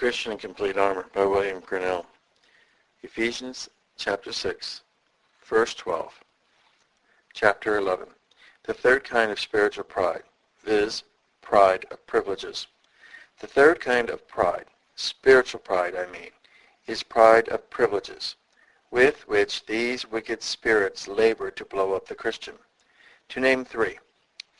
Christian in Complete Armor by William Gurnall. Ephesians chapter 6, verse 12. Chapter 11. The third kind of spiritual pride, viz., pride of privileges. The third kind of pride, spiritual pride is pride of privileges, with which these wicked spirits labor to blow up the Christian. To name three.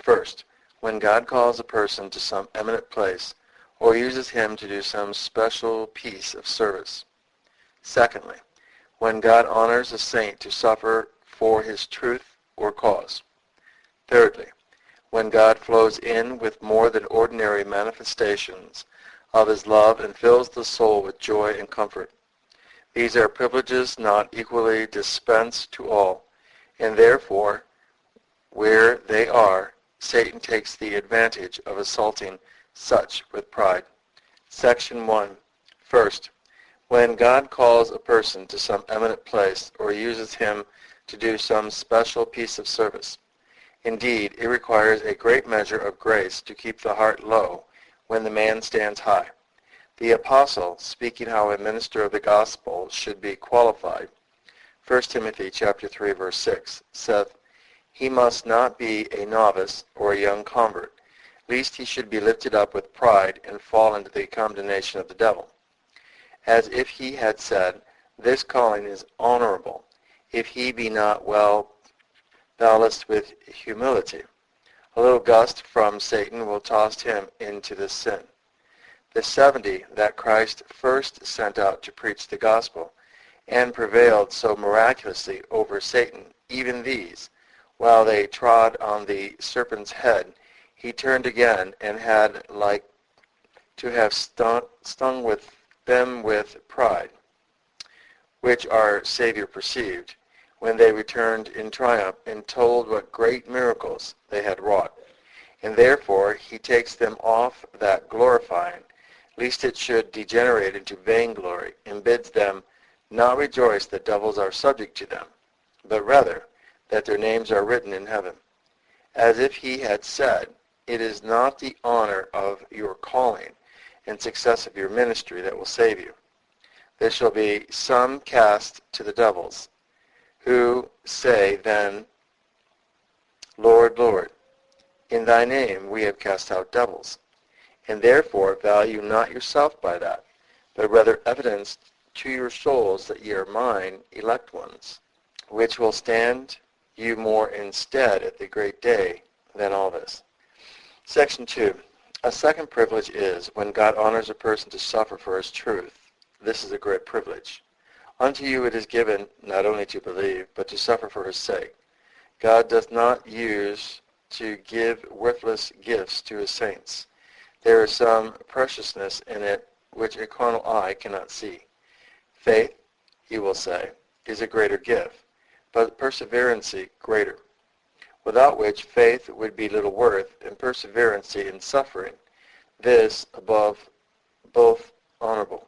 First, when God calls a person to some eminent place or uses him to do some special piece of service. Secondly, when God honors a saint to suffer for his truth or cause. Thirdly, when God flows in with more than ordinary manifestations of his love and fills the soul with joy and comfort. These are privileges not equally dispensed to all, and therefore, where they are, Satan takes the advantage of assaulting such with pride. Section 1. First, when God calls a person to some eminent place or uses him to do some special piece of service. Indeed, it requires a great measure of grace to keep the heart low when the man stands high. The apostle, speaking how a minister of the gospel should be qualified, 1 Timothy chapter 3, verse 6, saith, he must not be a novice or a young convert, lest he should be lifted up with pride and fall into the condemnation of the devil. As if he had said, this calling is honorable, if he be not well balanced with humility. A little gust from Satan will toss him into this sin. The 70 that Christ first sent out to preach the gospel, and prevailed so miraculously over Satan, even these, while they trod on the serpent's head, he turned again and had like to have stung with them with pride, which our Savior perceived, when they returned in triumph and told what great miracles they had wrought. And therefore he takes them off that glorifying, lest it should degenerate into vainglory, and bids them not rejoice that devils are subject to them, but rather that their names are written in heaven. As if he had said, it is not the honor of your calling and success of your ministry that will save you. There shall be some cast to the devils, who say then, Lord, Lord, in thy name we have cast out devils, and therefore value not yourself by that, but rather evidence to your souls that ye are mine elect ones, which will stand you more instead at the great day than all this. Section 2. A second privilege is when God honors a person to suffer for his truth. This is a great privilege. Unto you it is given not only to believe, but to suffer for his sake. God does not use to give worthless gifts to his saints. There is some preciousness in it which a carnal eye cannot see. Faith, he will say, is a greater gift, but perseverancy greater, without which faith would be little worth, and perseverancy in suffering, this above both honorable.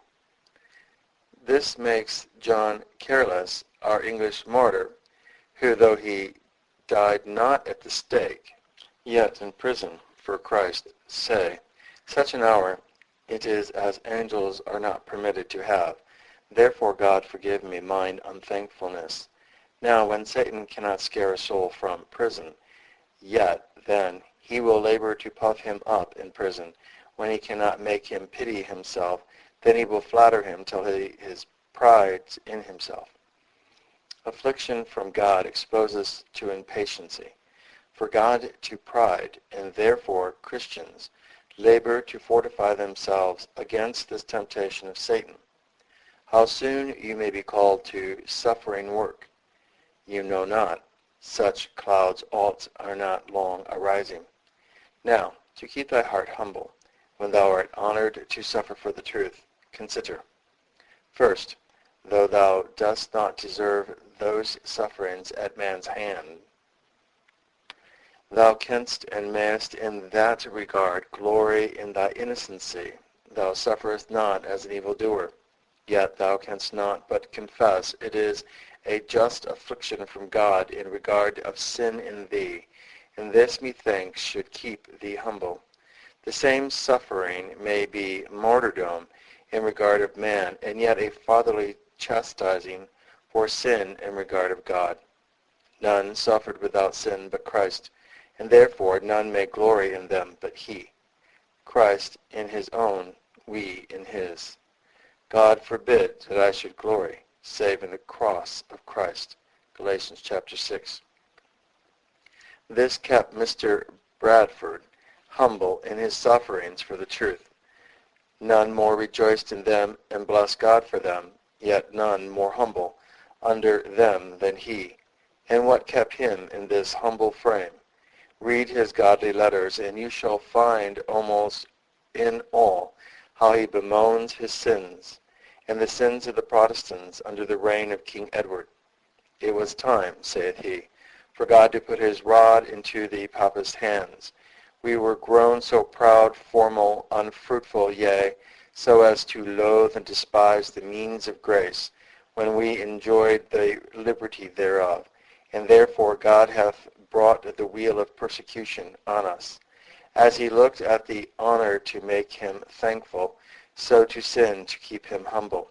This makes John Careless, our English martyr, who though he died not at the stake, yet in prison for Christ, say, such an hour it is as angels are not permitted to have. Therefore God forgive me mine unthankfulness. Now, when Satan cannot scare a soul from prison, yet then he will labor to puff him up in prison. When he cannot make him pity himself, then he will flatter him till his pride's in himself. Affliction from God exposes to impatiency. For God to pride, and therefore Christians labor to fortify themselves against this temptation of Satan. How soon you may be called to suffering work, you know not. Such clouds alt are not long arising. Now, to keep thy heart humble, when thou art honored to suffer for the truth, consider. First, though thou dost not deserve those sufferings at man's hand, thou canst and mayest in that regard glory in thy innocency. Thou sufferest not as an evildoer, yet thou canst not but confess it is a just affliction from God in regard of sin in thee, and this methinks should keep thee humble. The same suffering may be martyrdom in regard of man, and yet a fatherly chastising for sin in regard of God. None suffered without sin but Christ, and therefore none may glory in them but he. Christ in his own, we in his. God forbid that I should glory, save in the cross of Christ. Galatians chapter 6. This kept Mr. Bradford humble in his sufferings for the truth. None more rejoiced in them and blessed God for them, yet none more humble under them than he. And what kept him in this humble frame? Read his godly letters, and you shall find almost in all how he bemoans his sins, and the sins of the Protestants under the reign of King Edward. It was time, saith he, for God to put his rod into the papist hands. We were grown so proud, formal, unfruitful, yea, so as to loathe and despise the means of grace, when we enjoyed the liberty thereof. And therefore God hath brought the wheel of persecution on us. As he looked at the honor to make him thankful, so to sin to keep him humble.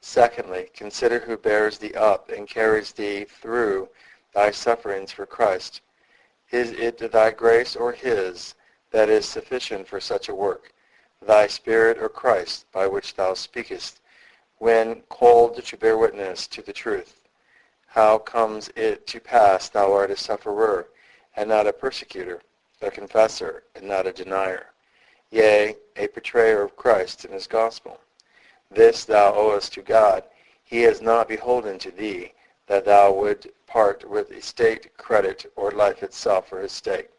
Secondly, consider who bears thee up and carries thee through thy sufferings for Christ. Is it thy grace or his that is sufficient for such a work, thy Spirit or Christ, by which thou speakest, when called to bear witness to the truth? How comes it to pass thou art a sufferer, and not a persecutor, a confessor, and not a denier, yea, a betrayer of Christ and his gospel? This thou owest to God. He is not beholden to thee, that thou would part with estate, credit, or life itself for his sake.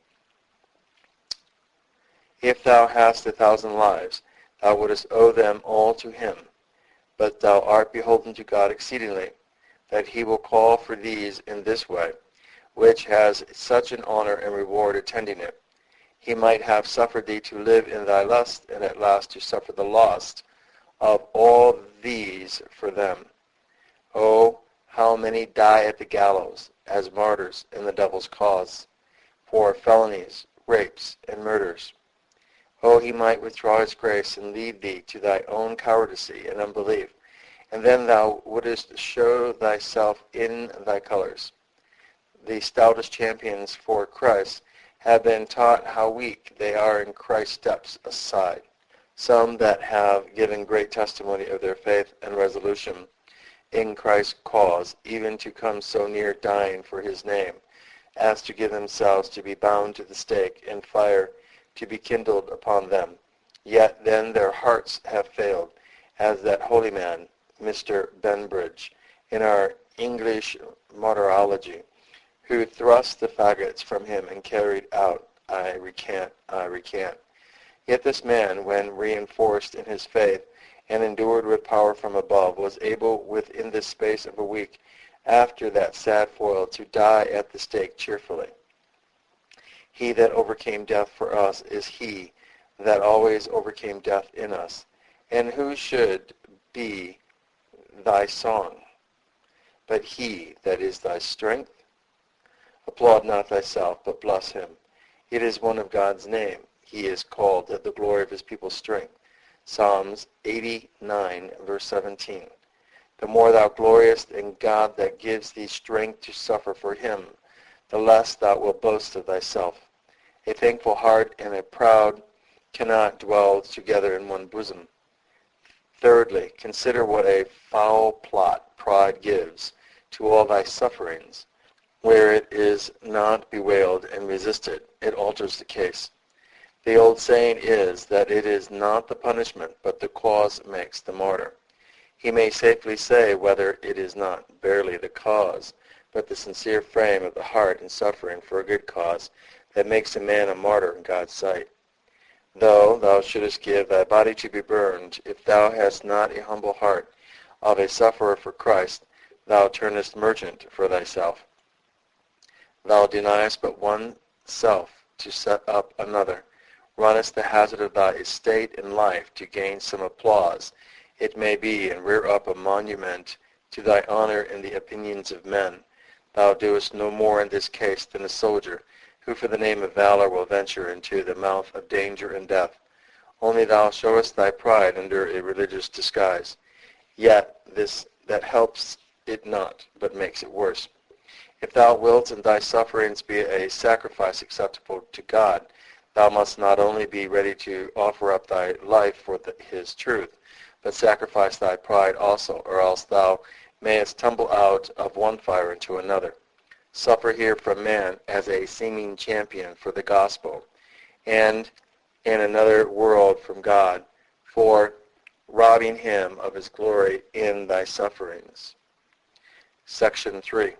If thou hast 1,000 lives, thou wouldest owe them all to him. But thou art beholden to God exceedingly, that he will call for these in this way, which has such an honor and reward attending it. He might have suffered thee to live in thy lust, and at last to suffer the loss of all these for them. Oh, how many die at the gallows as martyrs in the devil's cause, for felonies, rapes, and murders. Oh, he might withdraw his grace and lead thee to thy own cowardice and unbelief, and then thou wouldest show thyself in thy colors. The stoutest champions for Christ have been taught how weak they are in Christ's steps aside. Some that have given great testimony of their faith and resolution in Christ's cause, even to come so near dying for his name, as to give themselves to be bound to the stake, and fire to be kindled upon them. Yet then their hearts have failed, as that holy man, Mr. Benbridge, in our English martyrology, who thrust the faggots from him and carried out, I recant. Yet this man, when reinforced in his faith, and endured with power from above, was able within the space of a week after that sad foil to die at the stake cheerfully. He that overcame death for us is he that always overcame death in us. And who should be thy song but he that is thy strength? Applaud not thyself, but bless him. It is one of God's name. He is called the glory of his people's strength. Psalms 89, verse 17. The more thou gloriest in God that gives thee strength to suffer for him, the less thou wilt boast of thyself. A thankful heart and a proud cannot dwell together in one bosom. Thirdly, consider what a foul plot pride gives to all thy sufferings. Where it is not bewailed and resisted, it alters the case. The old saying is that it is not the punishment, but the cause makes the martyr. He may safely say whether it is not barely the cause, but the sincere frame of the heart in suffering for a good cause, that makes a man a martyr in God's sight. Though thou shouldest give thy body to be burned, if thou hast not a humble heart of a sufferer for Christ, thou turnest merchant for thyself. Thou deniest but one self to set up another, runnest the hazard of thy estate and life to gain some applause, it may be, and rear up a monument to thy honor in the opinions of men. Thou doest no more in this case than a soldier, who for the name of valor will venture into the mouth of danger and death. only thou showest thy pride under a religious disguise. Yet this that helps it not, but makes it worse. If thou wilt in thy sufferings be a sacrifice acceptable to God, thou must not only be ready to offer up thy life for his truth, but sacrifice thy pride also, or else thou mayest tumble out of one fire into another. Suffer here from man as a seeming champion for the gospel, and in another world from God, for robbing him of his glory in thy sufferings. Section 3.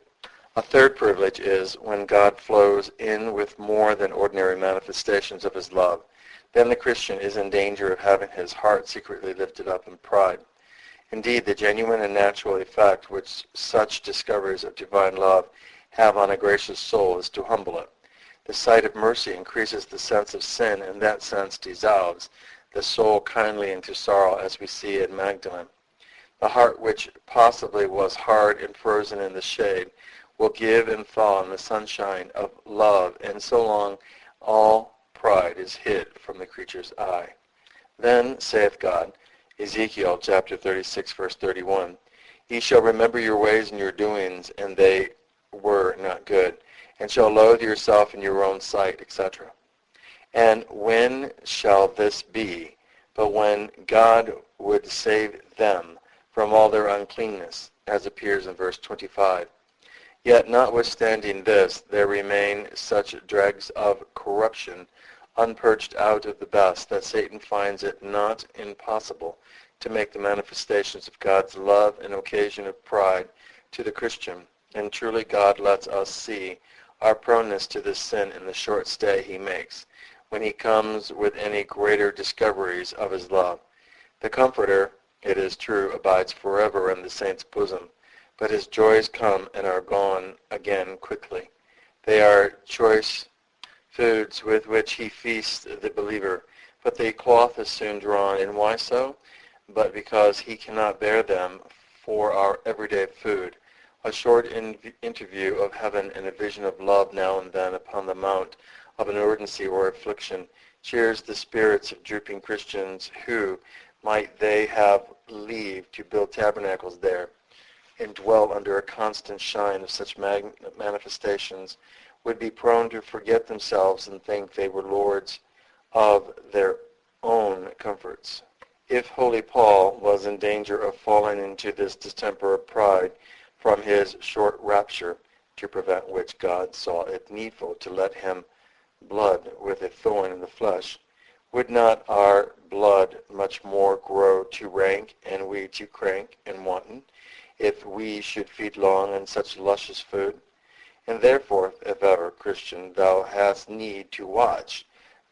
A third privilege is when God flows in with more than ordinary manifestations of his love. Then the Christian is in danger of having his heart secretly lifted up in pride. Indeed, the genuine and natural effect which such discoveries of divine love have on a gracious soul is to humble it. The sight of mercy increases the sense of sin, and that sense dissolves the soul kindly into sorrow, as we see in Magdalene. The heart which possibly was hard and frozen in the shade will give and thaw in the sunshine of love, and so long all pride is hid from the creature's eye. Then saith God, Ezekiel chapter 36, verse 31, Ye shall remember your ways and your doings, and they were not good, and shall loathe yourself in your own sight, etc. And when shall this be, but when God would save them from all their uncleanness, as appears in verse 25. Yet notwithstanding this, there remain such dregs of corruption unpurged out of the best that Satan finds it not impossible to make the manifestations of God's love an occasion of pride to the Christian. And truly God lets us see our proneness to this sin in the short stay he makes, when he comes with any greater discoveries of his love. The Comforter, it is true, abides forever in the saint's bosom, but his joys come and are gone again quickly. They are choice foods with which he feasts the believer, but the cloth is soon drawn. And why so? But because he cannot bear them for our everyday food. A short interview of heaven and a vision of love now and then upon the mount of an urgency or affliction cheers the spirits of drooping Christians who, might they have leave to build tabernacles there and dwell under a constant shine of such manifestations, would be prone to forget themselves and think they were lords of their own comforts. If holy Paul was in danger of falling into this distemper of pride from his short rapture, to prevent which God saw it needful to let him blood with a thorn in the flesh, would not our blood much more grow to rank, and we to crank and wanton, if we should feed long on such luscious food? And therefore, if ever, Christian, thou hast need to watch,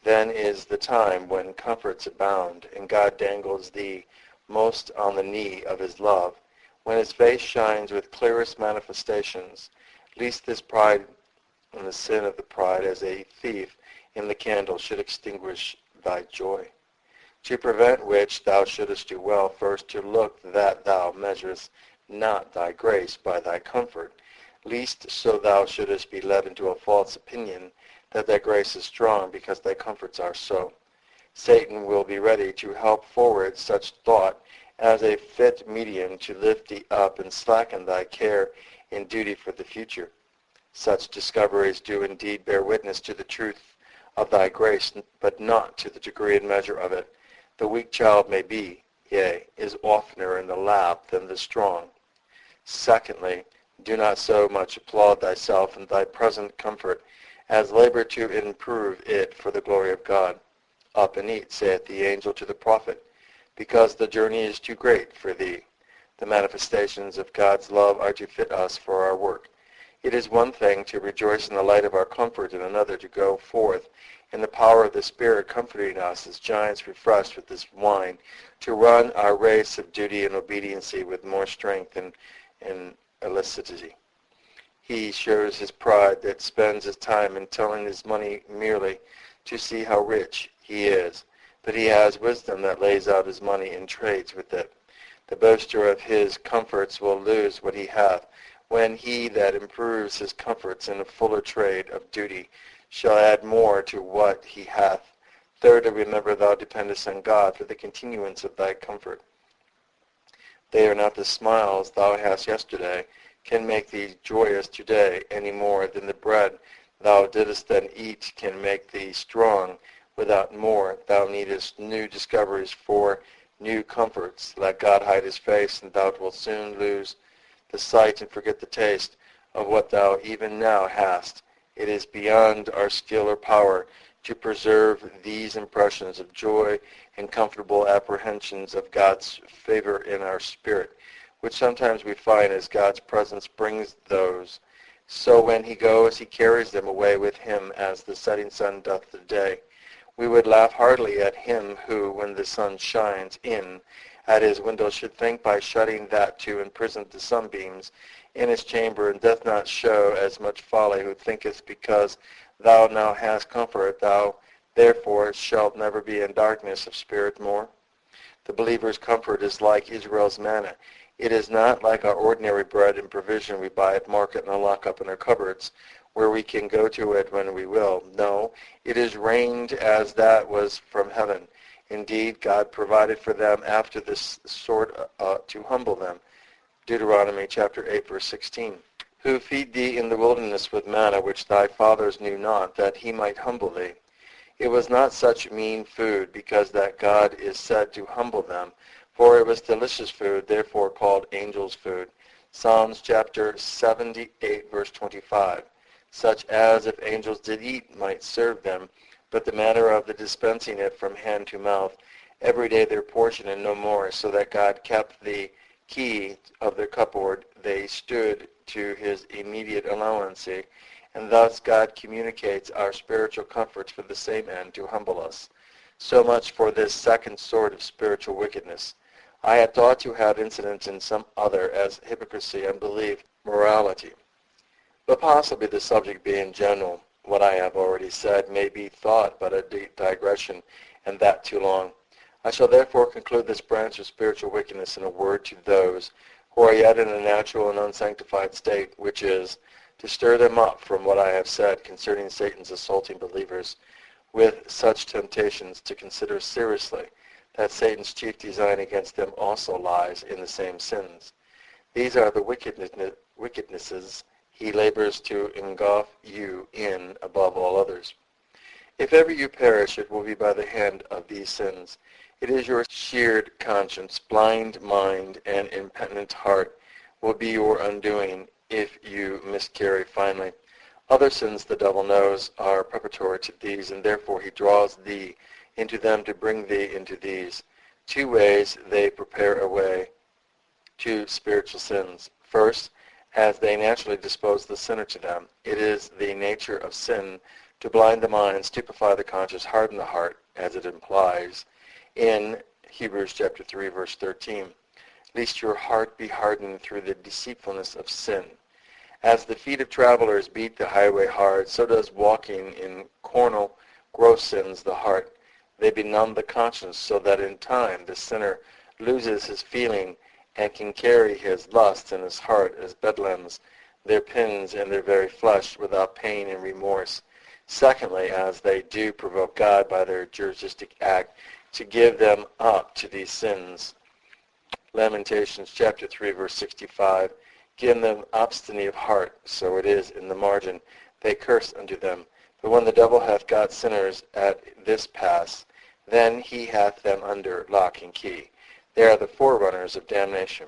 then is the time when comforts abound, and God dangles thee most on the knee of his love, when his face shines with clearest manifestations, lest this pride and the sin of the pride as a thief in the candle should extinguish thy joy. To prevent which thou shouldest do well first to look that thou measurest not thy grace by thy comfort, lest so thou shouldest be led into a false opinion that thy grace is strong because thy comforts are so. Satan will be ready to help forward such thought as a fit medium to lift thee up and slacken thy care in duty for the future. Such discoveries do indeed bear witness to the truth of thy grace, but not to the degree and measure of it. The weak child may be, yea, is oftener in the lap than the strong. Secondly, do not so much applaud thyself in thy present comfort, as labor to improve it for the glory of God. Up and eat, saith the angel to the prophet, because the journey is too great for thee. The manifestations of God's love are to fit us for our work. It is one thing to rejoice in the light of our comfort, and another to go forth in the power of the Spirit comforting us as giants refreshed with this wine, to run our race of duty and obediency with more strength and elasticity. He shows his pride that spends his time in telling his money merely to see how rich he is, but he has wisdom that lays out his money and trades with it. The boaster of his comforts will lose what he hath, when he that improves his comforts in a fuller trade of duty shall add more to what he hath Thirdly, remember thou dependest on God for the continuance of thy comfort. They are not the smiles thou hast yesterday can make thee joyous today any more than the bread thou didst then eat can make thee strong. Without more, thou needest new discoveries for new comforts. Let God hide his face, and thou wilt soon lose the sight and forget the taste of what thou even now hast. It is beyond our skill or power to preserve these impressions of joy and comfortable apprehensions of God's favor in our spirit, which sometimes we find as God's presence brings those. So when he goes, he carries them away with him as the setting sun doth the day. We would laugh heartily at him who, when the sun shines in at his window, should think by shutting that to imprison the sunbeams in his chamber, and doth not show as much folly, who thinketh because thou now hast comfort, thou therefore shalt never be in darkness of spirit more. The believer's comfort is like Israel's manna. It is not like our ordinary bread and provision we buy at market and lock up in our cupboards, where we can go to it when we will. No, it is rained as that was from heaven. Indeed, God provided for them after this sort to humble them. Deuteronomy chapter 8, verse 16. Who feed thee in the wilderness with manna which thy fathers knew not, that he might humble thee. It was not such mean food, because that God is said to humble them, for it was delicious food, therefore called angels' food. Psalms chapter 78, verse 25. Such as, if angels did eat, might serve them, but the manner of the dispensing it from hand to mouth, every day their portion and no more, so that God kept the key of their cupboard, they stood to his immediate allowancy, and thus God communicates our spiritual comforts for the same end, to humble us. So much for this second sort of spiritual wickedness. I had thought to have incidents in some other, as hypocrisy, unbelief, morality. But possibly the subject being general, what I have already said may be thought but a digression, and that too long. I shall therefore conclude this branch of spiritual wickedness in a word to those who are yet in a natural and unsanctified state, which is, to stir them up from what I have said concerning Satan's assaulting believers with such temptations, to consider seriously that Satan's chief design against them also lies in the same sins. These are the wickednesses he labors to engulf you in above all others. If ever you perish, it will be by the hand of these sins. It is your seared conscience, blind mind, and impenitent heart will be your undoing if you miscarry finally. Other sins, the devil knows, are preparatory to these, and therefore he draws thee into them to bring thee into these. Two ways they prepare a way to spiritual sins. First, as they naturally dispose the sinner to them. It is the nature of sin to blind the mind, stupefy the conscience, harden the heart, as it implies in Hebrews chapter 3, verse 13, lest your heart be hardened through the deceitfulness of sin. As the feet of travelers beat the highway hard, so does walking in carnal, gross sins the heart. They benumb the conscience, so that in time the sinner loses his feeling and can carry his lusts in his heart as bedlams, their pins in their very flesh, without pain and remorse. Secondly, as they do provoke God by their juristic act to give them up to these sins. Lamentations chapter 3, verse 65. Give them obstinacy of heart, so it is in the margin. They curse unto them. But when the devil hath got sinners at this pass, then he hath them under lock and key. They are the forerunners of damnation.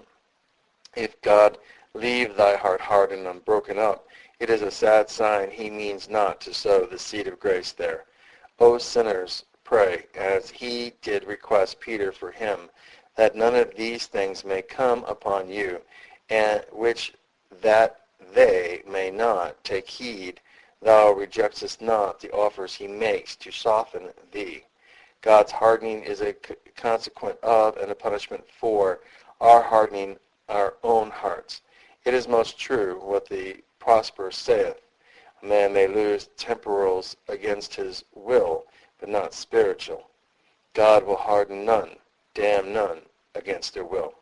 If God leave thy heart hard and unbroken up, it is a sad sign he means not to sow the seed of grace there. O sinners, pray, as he did request Peter for him, that none of these things may come upon you, and which that they may not take heed, thou rejectest not the offers he makes to soften thee. God's hardening is a consequence of and a punishment for our hardening our own hearts. It is most true what the prosperous saith, a man may lose temporals against his will, but not spiritual. God will harden none, damn none against their will.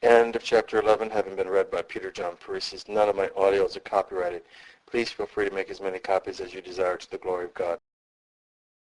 End of chapter 11, having been read by Peter John Parisi. None of my audios are copyrighted. Please feel free to make as many copies as you desire to the glory of God.